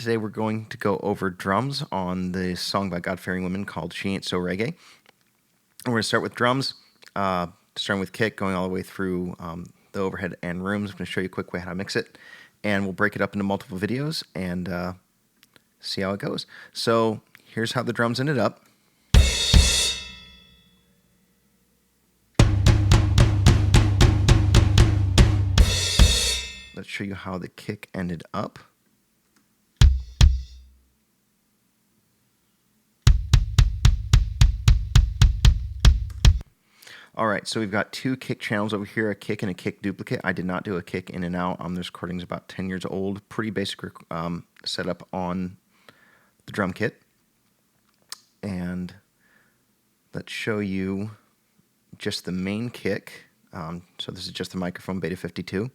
Today we're going to go over drums on the song by God-Fearing Women called She Ain't So Reggae. And we're going to start with drums, starting with kick, going all the way through the overhead and rooms. I'm going to show you a quick way how to mix it, and we'll break it up into multiple videos and see how it goes. So here's how the drums ended up. Let's show you how the kick ended up. Alright, so we've got two kick channels over here, a kick and a kick duplicate. I did not do a kick in and out. This recording is about 10 years old. Pretty basic setup on the drum kit. And let's show you just the main kick. So this is just the microphone Beta 52.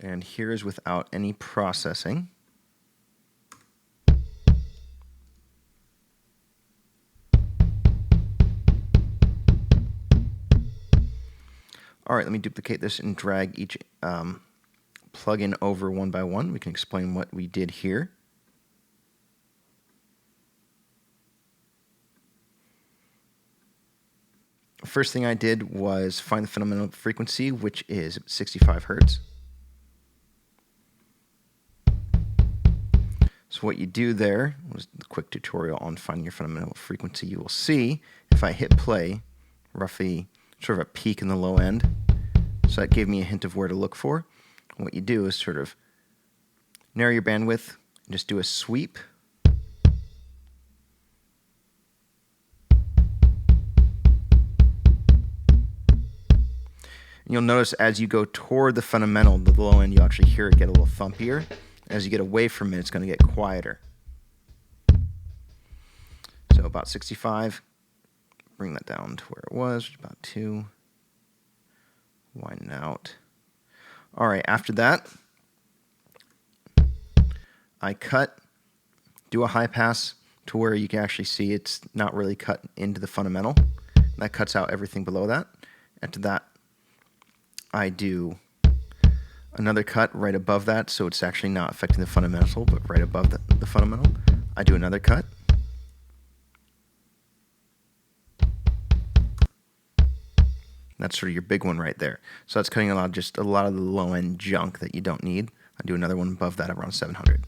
And here is without any processing. Alright, let me duplicate this and drag each plugin over one by one. We can explain what we did here. First thing I did was find the fundamental frequency, which is 65 Hertz. So what you do there was the quick tutorial on finding your fundamental frequency. You will see if I hit play, roughly sort of a peak in the low end. So that gave me a hint of where to look for. And what you do is sort of narrow your bandwidth and just do a sweep. And you'll notice as you go toward the fundamental, the low end, you actually hear it get a little thumpier. As you get away from it, it's going to get quieter. So about 65. Bring that down to where it was, which is about 2. Widen out. Alright, after that, I cut, do a high pass to where you can actually see it's not really cut into the fundamental. That cuts out everything below that. After that, I do another cut right above that, so it's actually not affecting the fundamental, but right above the fundamental. I do another cut. That's sort of your big one right there. So that's cutting out just a lot of the low-end junk that you don't need. I do another one above that around 700.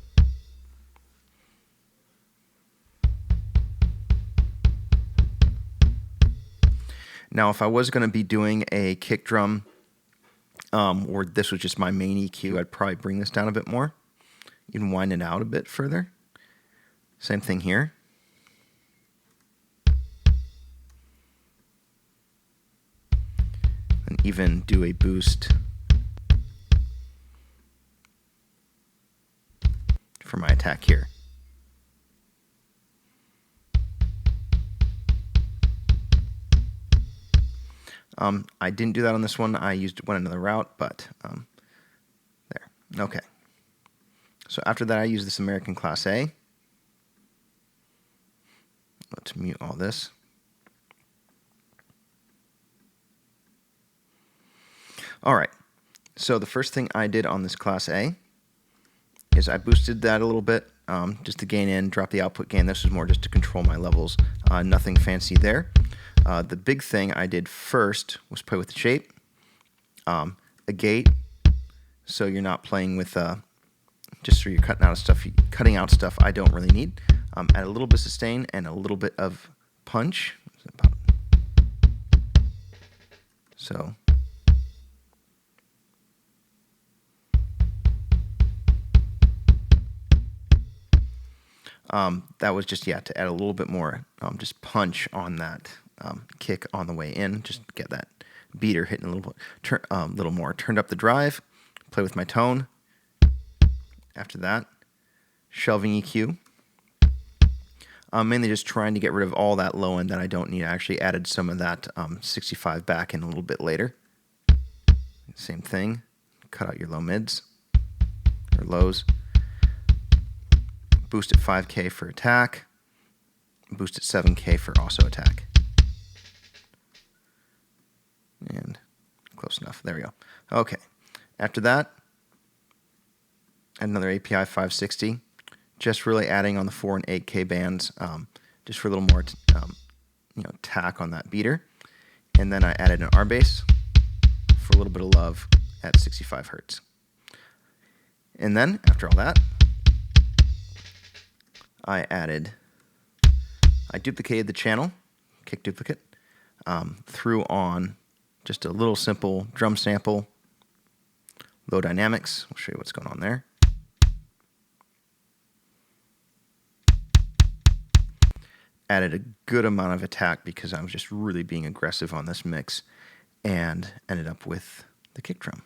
Now, if I was going to be doing a kick drum, or this was just my main EQ, I'd probably bring this down a bit more. Even wind it out a bit further. Same thing here. And even do a boost for my attack here. I didn't do that on this one. I went another route, but there. Okay. So after that, I use this American Class A. Let's mute all this. Alright, so the first thing I did on this Class A is I boosted that a little bit, just to gain in, drop the output gain. This was more just to control my levels. Nothing fancy there. The big thing I did first was play with the shape, a gate, so you're not playing with just so you're cutting out stuff I don't really need. Add a little bit of sustain and a little bit of punch. So that was just, yeah, to add a little bit more just punch on that kick on the way in, just get that beater hitting a little more. Turned up the drive, play with my tone. After that, shelving EQ. Mainly just trying to get rid of all that low end that I don't need. I actually added some of that 65 back in a little bit later. Same thing, cut out your low mids, or lows. Boost at 5K for attack, boost at 7K for also attack. And close close enough. There we go. Okay. After that, another API 560, just really adding on the 4 and 8K bands, just for a little more, tack on that beater. And then I added an R bass for a little bit of love at 65 hertz. And then after all that, I duplicated the channel, kick duplicate, threw on just a little simple drum sample, low dynamics. I'll show you what's going on there. Added a good amount of attack because I was just really being aggressive on this mix, and ended up with the kick drum.